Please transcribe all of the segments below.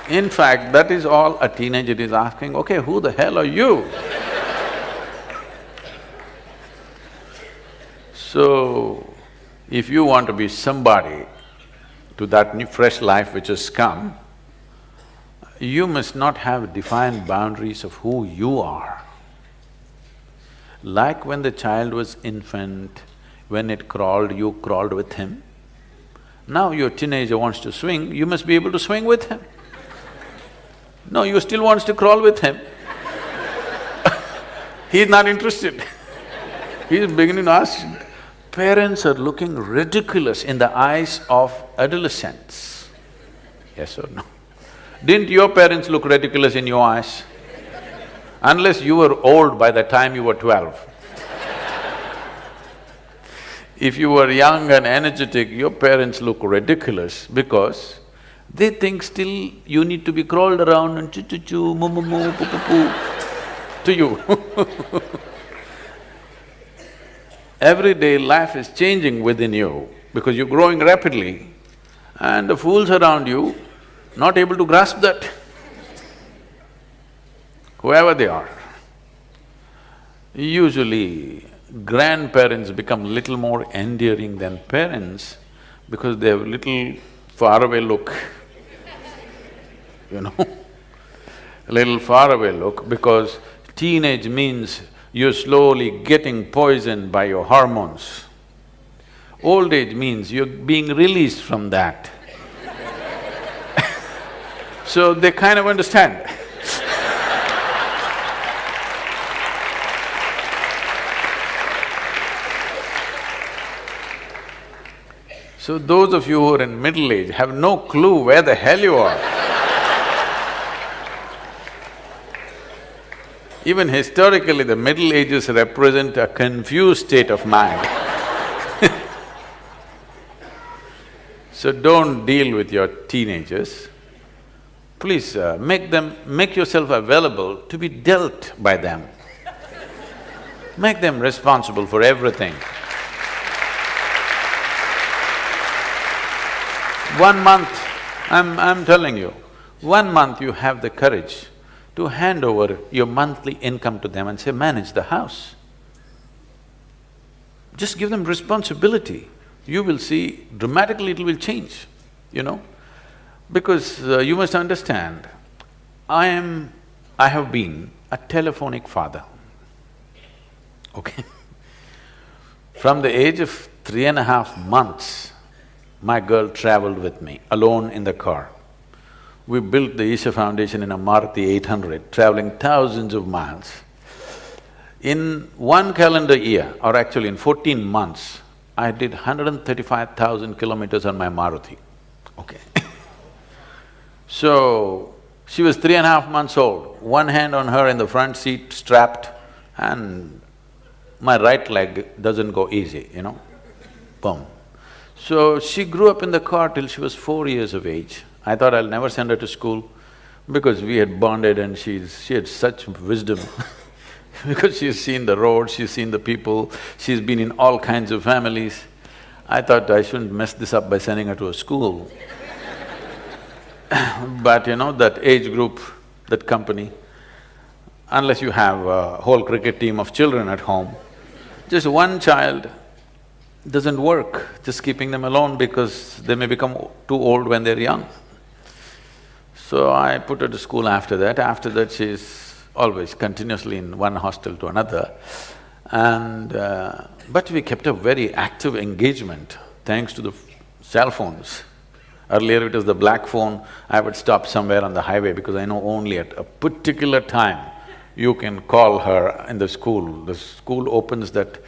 In fact, that is all a teenager is asking, okay, who the hell are you? So, if you want to be somebody to that new fresh life which has come, you must not have defined boundaries of who you are. Like when the child was infant, when it crawled, you crawled with him. Now your teenager wants to swing, you must be able to swing with him. No, you still wants to crawl with him. He's not interested. He's beginning to ask. Parents are looking ridiculous in the eyes of adolescents. Yes or no? Didn't your parents look ridiculous in your eyes? Unless you were old by the time you were 12. If you were young and energetic, your parents look ridiculous because they think still you need to be crawled around and choo-choo-choo, moo-moo-moo, poo-poo-poo to you. Everyday life is changing within you because you're growing rapidly and the fools around you not able to grasp that, whoever they are. Usually, grandparents become little more endearing than parents because they have little faraway look, you know. A little faraway look because teenage means you're slowly getting poisoned by your hormones. Old age means you're being released from that. So they kind of understand. So those of you who are in middle age have no clue where the hell you are. Even historically, the Middle Ages represent a confused state of mind. So don't deal with your teenagers. Please make yourself available to be dealt by them. Make them responsible for everything. 1 month, I'm telling you, 1 month you have the courage to hand over your monthly income to them and say, manage the house. Just give them responsibility. You will see dramatically it will change, you know. Because you must understand, I have been a telephonic father, okay? From the age of 3.5 months, my girl traveled with me, alone in the car. We built the Isha Foundation in a Maruti 800, traveling thousands of miles. In 1 calendar year, or actually in 14 months, I did 135,000 kilometers on my Maruti, okay. So, she was 3.5 months old, one hand on her in the front seat, strapped, and my right leg doesn't go easy, you know, boom. So, she grew up in the car till she was 4 years of age. I thought I'll never send her to school because we had bonded and she had such wisdom because she's seen the road, she's seen the people, she's been in all kinds of families. I thought I shouldn't mess this up by sending her to a school. But you know, that age group, that company, unless you have a whole cricket team of children at home, just one child doesn't work, just keeping them alone because they may become too old when they're young. So I put her to school after that. After that, she's always continuously in one hostel to another. And… but we kept a very active engagement thanks to the cell phones. Earlier it was the black phone, I would stop somewhere on the highway because I know only at a particular time you can call her in the school. The school opens that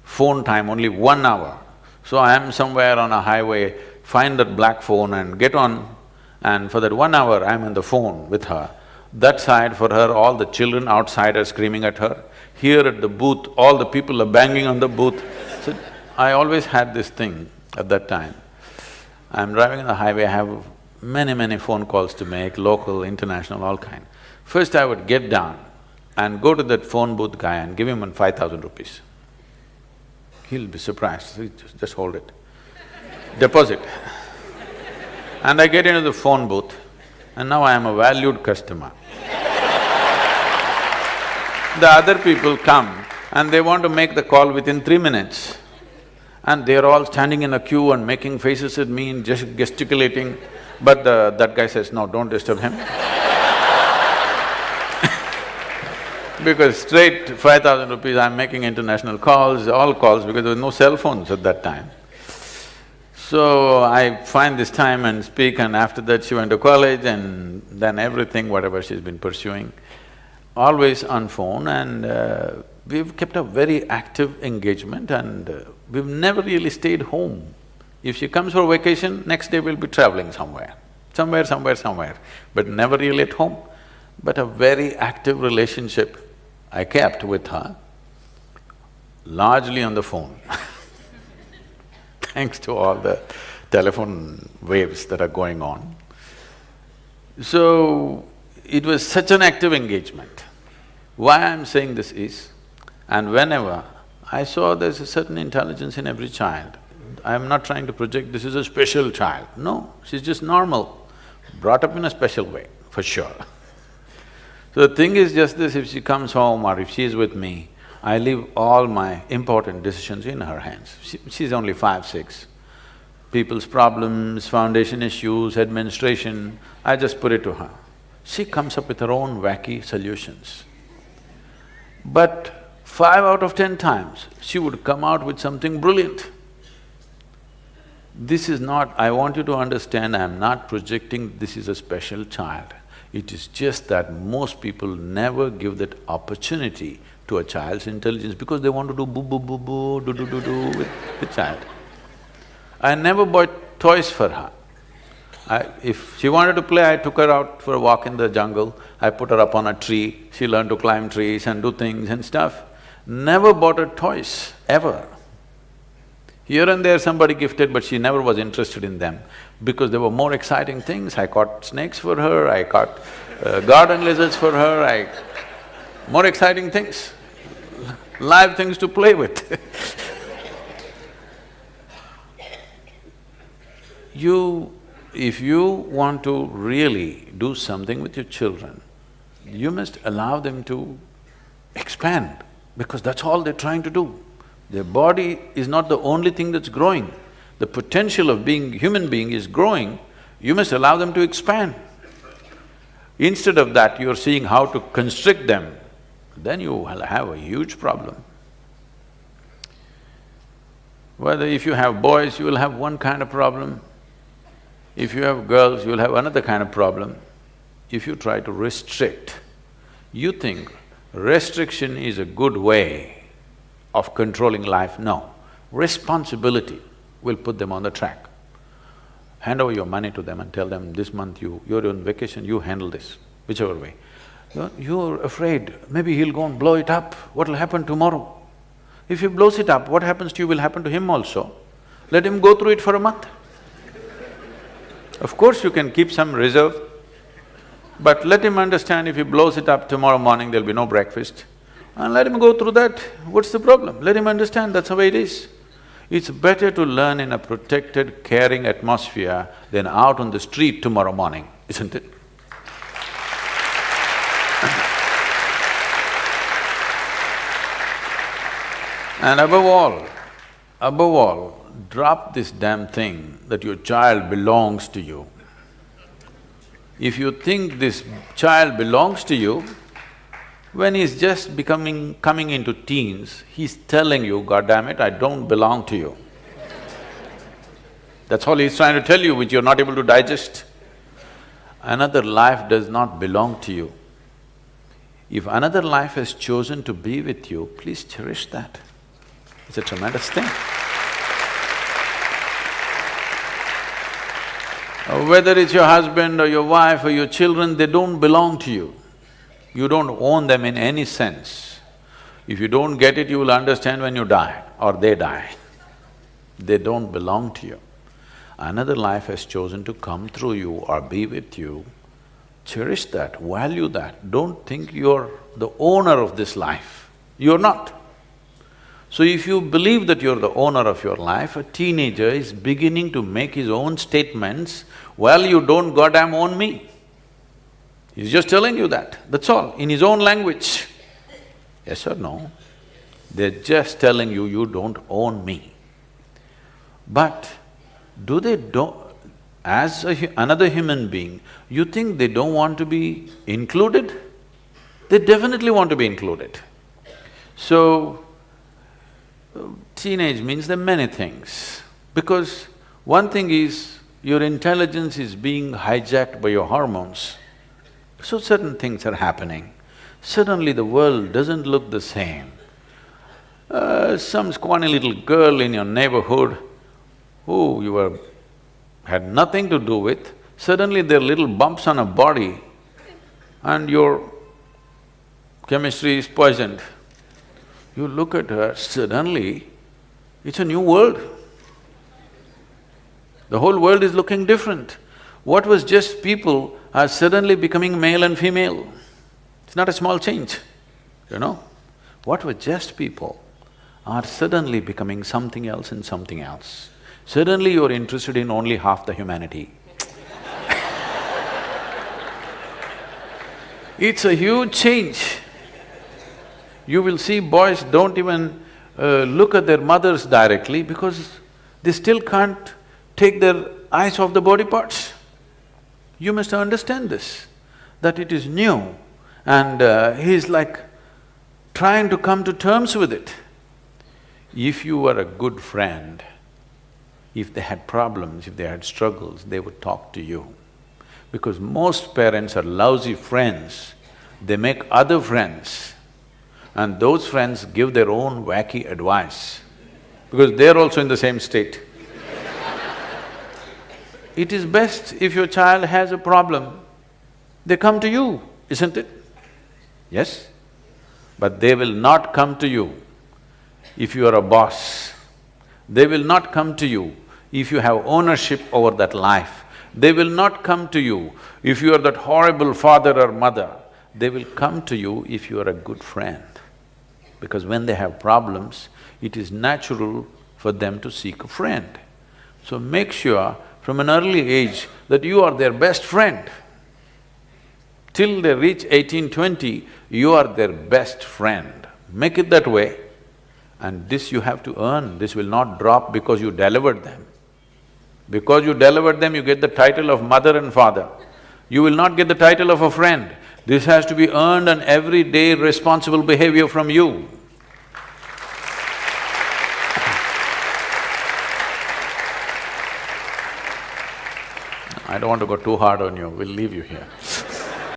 phone time only 1 hour. So I am somewhere on a highway, find that black phone and get on, and for that 1 hour I'm on the phone with her. That side for her, all the children outside are screaming at her. Here at the booth, all the people are banging on the booth. So I always had this thing at that time. I'm driving on the highway, I have many phone calls to make, local, international, all kind. First I would get down and go to that phone booth guy and give him 5,000 rupees. He'll be surprised, just hold it. Deposit. And I get into the phone booth and now I am a valued customer. The other people come and they want to make the call within 3 minutes, and they're all standing in a queue and making faces at me and just gesticulating, but that guy says, no, don't disturb him. Because straight 5,000 rupees, I'm making international calls, all calls, because there was no cell phones at that time. So I find this time and speak, and after that she went to college, and then everything, whatever she's been pursuing, always on phone, and we've kept a very active engagement, and we've never really stayed home. If she comes for vacation, next day we'll be traveling somewhere, but never really at home. But a very active relationship I kept with her, largely on the phone thanks to all the telephone waves that are going on. So, it was such an active engagement. Why I'm saying this is, and whenever I saw there's a certain intelligence in every child, I'm not trying to project this is a special child, no, she's just normal, brought up in a special way, for sure. So the thing is just this, if she comes home or if she's with me, I leave all my important decisions in her hands. She's only 5, 6. People's problems, foundation issues, administration, I just put it to her. She comes up with her own wacky solutions. But 5 out of 10 times, she would come out with something brilliant. This is not… I want you to understand, I'm not projecting this is a special child. It is just that most people never give that opportunity to a child's intelligence because they want to do boo-boo-boo-boo, do-do-do-do with the child. I never bought toys for her. If she wanted to play, I took her out for a walk in the jungle, I put her up on a tree, she learned to climb trees and do things and stuff. Never bought her toys, ever. Here and there somebody gifted, but she never was interested in them because there were more exciting things. I caught snakes for her, I caught garden lizards for her, more exciting things, live things to play with. If you want to really do something with your children, you must allow them to expand because that's all they're trying to do. Their body is not the only thing that's growing. The potential of being human being is growing, you must allow them to expand. Instead of that, you're seeing how to constrict them, then you will have a huge problem. Whether if you have boys, you will have one kind of problem. If you have girls, you will have another kind of problem. If you try to restrict, you think restriction is a good way of controlling life, no. Responsibility will put them on the track. Hand over your money to them and tell them, this month you're on vacation, you handle this, whichever way. You're afraid, maybe he'll go and blow it up, what'll happen tomorrow? If he blows it up, what happens to you will happen to him also. Let him go through it for a month. Of course you can keep some reserve, but let him understand if he blows it up tomorrow morning, there'll be no breakfast. And let him go through that, what's the problem? Let him understand that's the way it is. It's better to learn in a protected, caring atmosphere than out on the street tomorrow morning, isn't it? And above all, drop this damn thing that your child belongs to you. If you think this child belongs to you, when he's just coming into teens, he's telling you, God damn it, I don't belong to you. That's all he's trying to tell you, which you're not able to digest. Another life does not belong to you. If another life has chosen to be with you, please cherish that. It's a tremendous thing. Whether it's your husband or your wife or your children, they don't belong to you. You don't own them in any sense. If you don't get it, you will understand when you die or they die. They don't belong to you. Another life has chosen to come through you or be with you. Cherish that, value that. Don't think you're the owner of this life. You're not. So if you believe that you're the owner of your life, a teenager is beginning to make his own statements, well, you don't goddamn own me. He's just telling you that, that's all, in his own language. Yes or no? They're just telling you, you don't own me. But do they as another human being, you think they don't want to be included? They definitely want to be included. So, teenage means there are many things. Because one thing is, your intelligence is being hijacked by your hormones. So certain things are happening. Suddenly the world doesn't look the same. Some scrawny little girl in your neighborhood who you had nothing to do with, suddenly there are little bumps on her body and your chemistry is poisoned. You look at her, suddenly it's a new world. The whole world is looking different. What was just people are suddenly becoming male and female. It's not a small change, you know. What were just people are suddenly becoming something else and something else. Suddenly you're interested in only half the humanity. It's a huge change. You will see boys don't even look at their mothers directly because they still can't take their eyes off the body parts. You must understand this, that it is new and he's like trying to come to terms with it. If you were a good friend, if they had problems, if they had struggles, they would talk to you. Because most parents are lousy friends, they make other friends and those friends give their own wacky advice because they're also in the same state. It is best if your child has a problem, they come to you, isn't it? Yes? But they will not come to you if you are a boss. They will not come to you if you have ownership over that life. They will not come to you if you are that horrible father or mother. They will come to you if you are a good friend. Because when they have problems, it is natural for them to seek a friend. So make sure from an early age that you are their best friend. Till they reach 18, 20, you are their best friend. Make it that way. And this you have to earn, this will not drop because you delivered them. Because you delivered them, you get the title of mother and father. You will not get the title of a friend. This has to be earned and everyday responsible behavior from you. I don't want to go too hard on you, we'll leave you here.